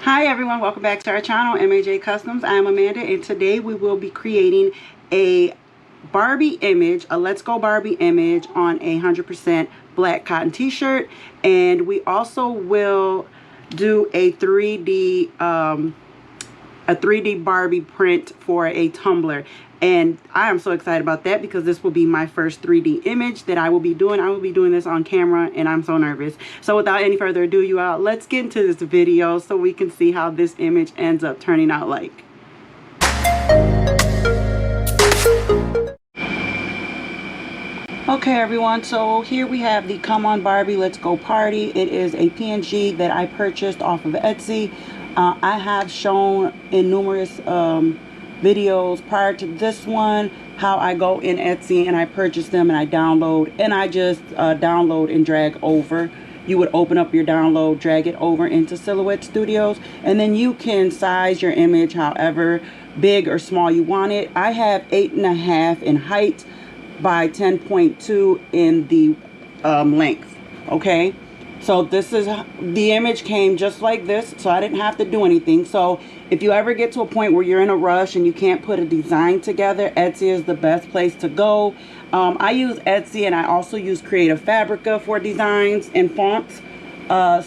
Hi everyone, welcome back to our channel, M.A.J. Customs. I am Amanda, and today we will be creating a Barbie image, a Let's Go Barbie image on a 100% black cotton t-shirt. And we also will do a 3D Barbie print for a tumbler. And I am so excited about that because this will be my first 3D image that I will be doing. I will be doing this on camera and I'm so nervous. So without any further ado, you all, let's get into this video so we can see how this image ends up turning out like. Okay everyone, so here we have the Come On Barbie Let's Go Party. It is a PNG that I purchased off of Etsy. I have shown in numerous videos prior to this one how I go in Etsy and I purchase them and I download, and I just download and drag over. You would open up your download, drag it over into Silhouette Studios, and then you can size your image however big or small you want it. I have 8.5 in height by 10.2 in the length. Okay, so this is, the image came just like this, so I didn't have to do anything. So if you ever get to a point where you're in a rush and you can't put a design together, Etsy is the best place to go. I use Etsy and I also use Creative Fabrica for designs and fonts.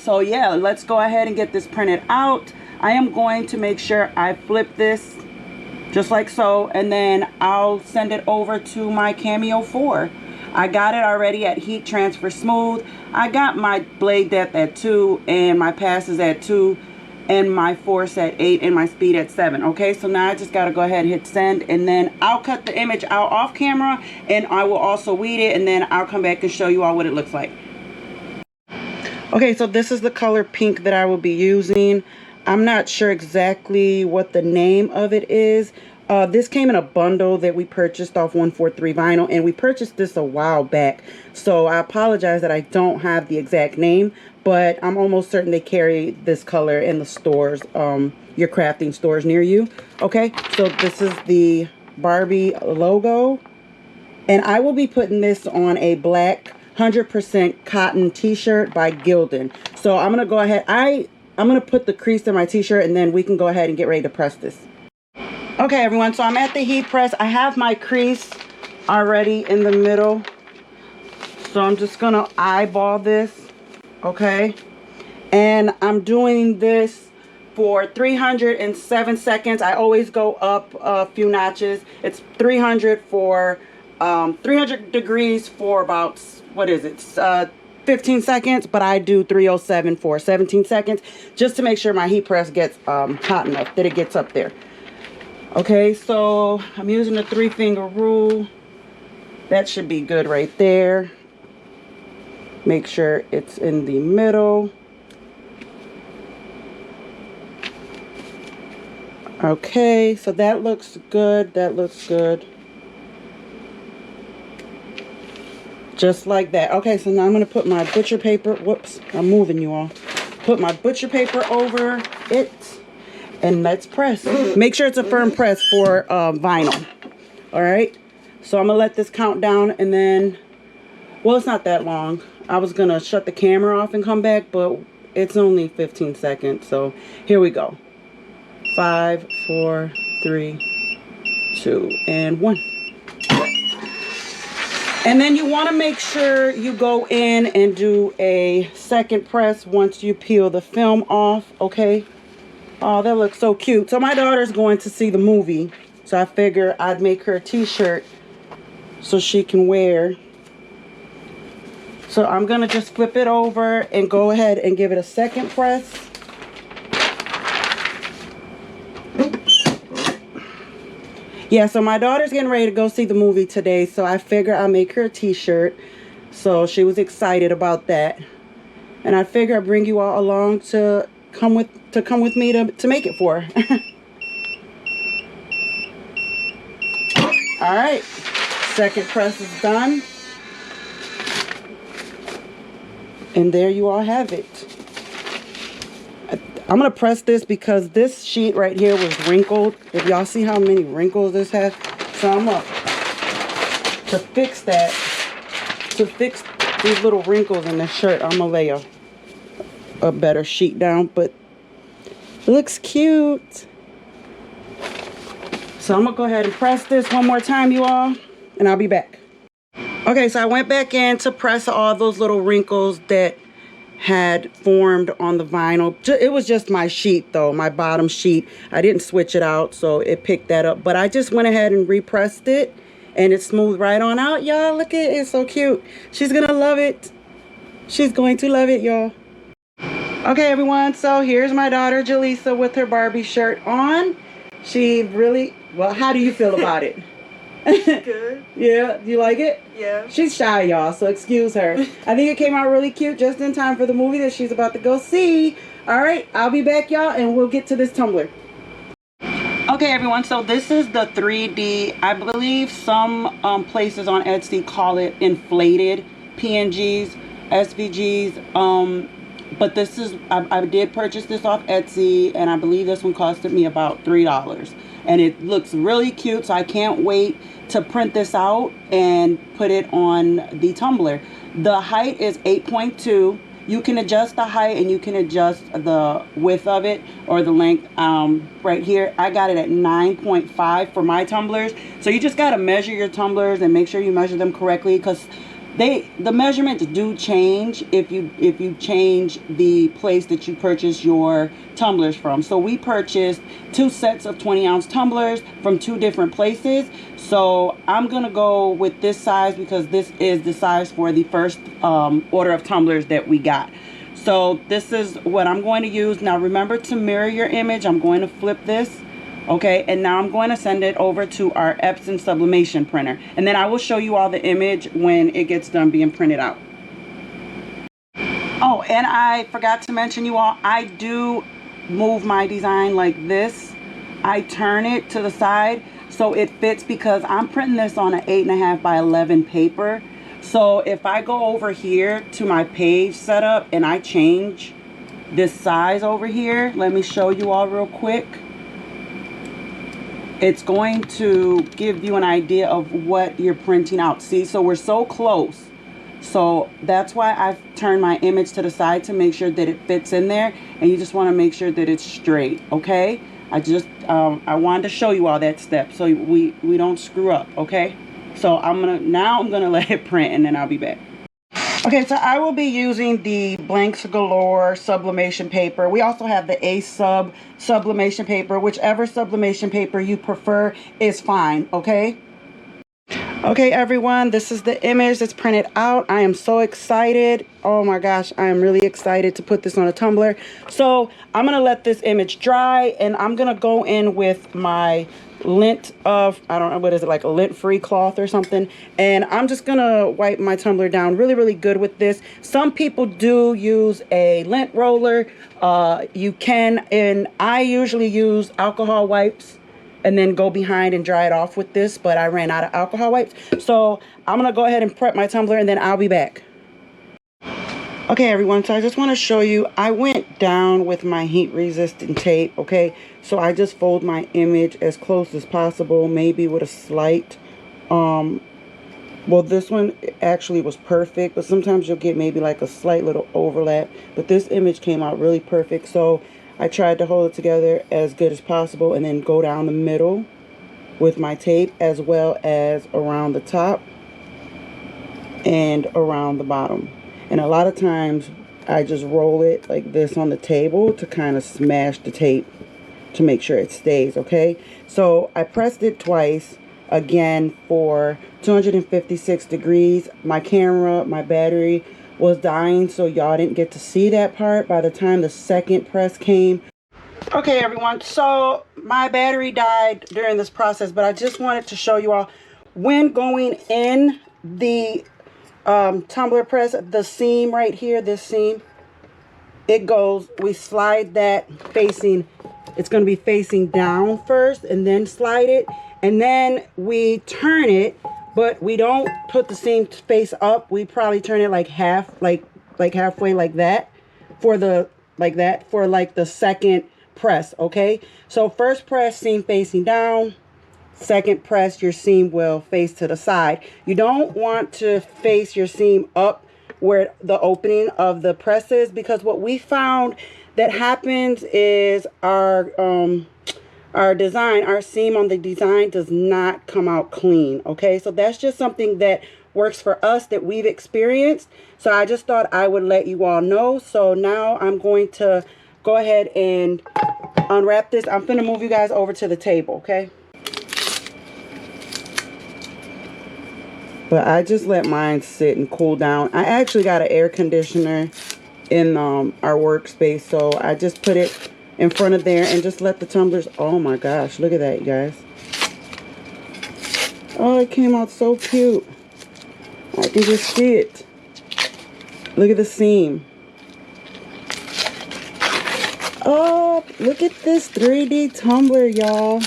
So yeah, let's go ahead and get this printed out. I am going to make sure I flip this just like so, and then I'll send it over to my Cameo 4. I got it already at Heat Transfer Smooth. I got my blade depth at 2 and my passes at 2 and my force at 8 and my speed at 7. Okay, so now I just got to go ahead and hit send, and then I'll cut the image out off camera and I will also weed it, and then I'll come back and show you all what it looks like. Okay, so this is the color pink that I will be using. I'm not sure exactly what the name of it is. This came in a bundle that we purchased off 143 Vinyl, and we purchased this a while back. So I apologize that I don't have the exact name, but I'm almost certain they carry this color in the stores, your crafting stores near you. Okay, so this is the Barbie logo, and I will be putting this on a black 100% cotton t-shirt by Gildan. So I'm going to go ahead, I'm going to put the crease in my t-shirt, and then we can go ahead and get ready to press this. Okay everyone, so I'm at the heat press. I have my crease already in the middle. So I'm just going to eyeball this, okay? And I'm doing this for 307 seconds. I always go up a few notches. It's 300 for 300 degrees for about, what is it? 15 seconds, but I do 307 for 17 seconds just to make sure my heat press gets hot enough that it gets up there. Okay, so I'm using the 3-finger rule. That should be good right there. Make sure it's in the middle. Okay, so that looks good. That looks good. Just like that. Okay, so now I'm going to put my butcher paper. Whoops, I'm moving you all. Put my butcher paper over it. And let's press. Make sure it's a firm press for vinyl. Alright. So I'm going to let this count down, and then, well, it's not that long. I was going to shut the camera off and come back, but it's only 15 seconds. So here we go. 5, 4, 3, 2, and 1. And then you want to make sure you go in and do a second press once you peel the film off, okay? Oh, that looks so cute. So my daughter's going to see the movie, so I figure I'd make her a t-shirt so she can wear. So I'm going to just flip it over and go ahead and give it a second press. Yeah, so my daughter's getting ready to go see the movie today, so I figure I'll make her a t-shirt. So she was excited about that. And I figure I'd bring you all along to come with me to make it for her. Alright, second press is done. And there you all have it. I'm going to press this because this sheet right here was wrinkled. If y'all see how many wrinkles this has. So I'm going to fix that. To fix these little wrinkles in this shirt, I'm going to lay a better sheet down. But Looks cute. So I'm gonna go ahead and press this one more time, you all, and I'll be back. Okay, so I went back in to press all those little wrinkles that had formed on the vinyl. It was just my sheet though, my bottom sheet. I didn't switch it out, so it picked that up. But I just went ahead and repressed it, and it smoothed right on out, y'all. Look at it, it's so cute. She's gonna love it. She's going to love it, y'all. Okay, everyone, so here's my daughter, Jaleesa, with her Barbie shirt on. She really, well, how do you feel about it? Good. Yeah, you like it? Yeah. She's shy, y'all, so excuse her. I think it came out really cute just in time for the movie that she's about to go see. All right, I'll be back, y'all, and we'll get to this tumbler. Okay, everyone, so this is the 3D. I believe some places on Etsy call it inflated PNGs, SVGs. But this is, I did purchase this off Etsy, and I believe this one costed me about $3. And it looks really cute, so I can't wait to print this out and put it on the tumbler. The height is 8.2. You can adjust the height and you can adjust the width of it or the length. Right here, I got it at 9.5 for my tumblers. So you just got to measure your tumblers and make sure you measure them correctly, because the measurements do change if you change the place that you purchase your tumblers from. So we purchased 2 sets of 20-ounce tumblers from 2 different places. So I'm gonna go with this size because this is the size for the first order of tumblers that we got. So this is what I'm going to use. Now remember to mirror your image. I'm going to flip this. Okay, and now I'm going to send it over to our Epson sublimation printer, and then I will show you all the image when it gets done being printed out. Oh, and I forgot to mention, you all, I do move my design like this. I turn it to the side so it fits, because I'm printing this on an 8.5 by 11 paper. So if I go over here to my page setup and I change this size over here, let me show you all real quick. It's going to give you an idea of what you're printing out. See, so we're so close. So that's why I've turned my image to the side, to make sure that it fits in there. And you just want to make sure that it's straight, okay? I wanted to show you all that step so we don't screw up, okay? So I'm gonna let it print, and then I'll be back. Okay, so I will be using the Blanks Galore sublimation paper. We also have the A-Sub sublimation paper. Whichever sublimation paper you prefer is fine, okay? Okay, everyone, this is the image that's printed out. I am so excited. Oh my gosh, I am really excited to put this on a tumbler. So I'm gonna let this image dry, and I'm gonna go in with my lint of, I don't know, what is it, like a lint free cloth or something, and I'm just gonna wipe my tumbler down really good with this. Some people do use a lint roller. You can, and I usually use alcohol wipes and then go behind and dry it off with this, but I ran out of alcohol wipes. So I'm gonna go ahead and prep my tumbler, and then I'll be back. Okay, everyone, so I just want to show you, I went down with my heat resistant tape, okay? So I just fold my image as close as possible, maybe with a slight, well, this one actually was perfect, but sometimes you'll get maybe like a slight little overlap, but this image came out really perfect. So I tried to hold it together as good as possible, and then go down the middle with my tape, as well as around the top and around the bottom. And a lot of times I just roll it like this on the table to kind of smash the tape to make sure it stays, okay? So I pressed it twice, again for 256 degrees. My camera, my battery was dying, so y'all didn't get to see that part by the time the second press came. Okay, everyone, so my battery died during this process, but I just wanted to show you all, when going in the tumbler press, the seam right here, this seam, it goes, we slide that facing, it's going to be facing down first, and then slide it, and then we turn it, but we don't put the seam face up. We probably turn it like half, like halfway, like that, for the second press, okay? So first press, seam facing down. Second press, your seam will face to the side. You don't want to face your seam up where the opening of the press is, because what we found that happens is our design, our seam on the design does not come out clean. Okay, so that's just something that works for us that we've experienced. So I just thought I would let you all know. So now I'm going to go ahead and unwrap this. I'm gonna move you guys over to the table, okay? But I just let mine sit and cool down. I actually got an air conditioner in our workspace, so I just put it in front of there and just let the tumblers. Oh my gosh, look at that, you guys. Oh, it came out so cute. I can just see it. Look at the seam. Oh, look at this 3D tumbler, y'all.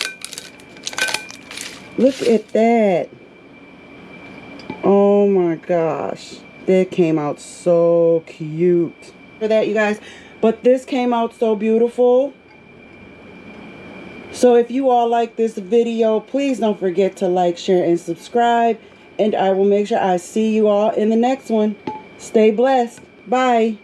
Look at that. Oh my gosh. That came out so cute. For that, you guys. But this came out so beautiful. So if you all like this video, please don't forget to like, share, and subscribe. And I will make sure I see you all in the next one. Stay blessed. Bye.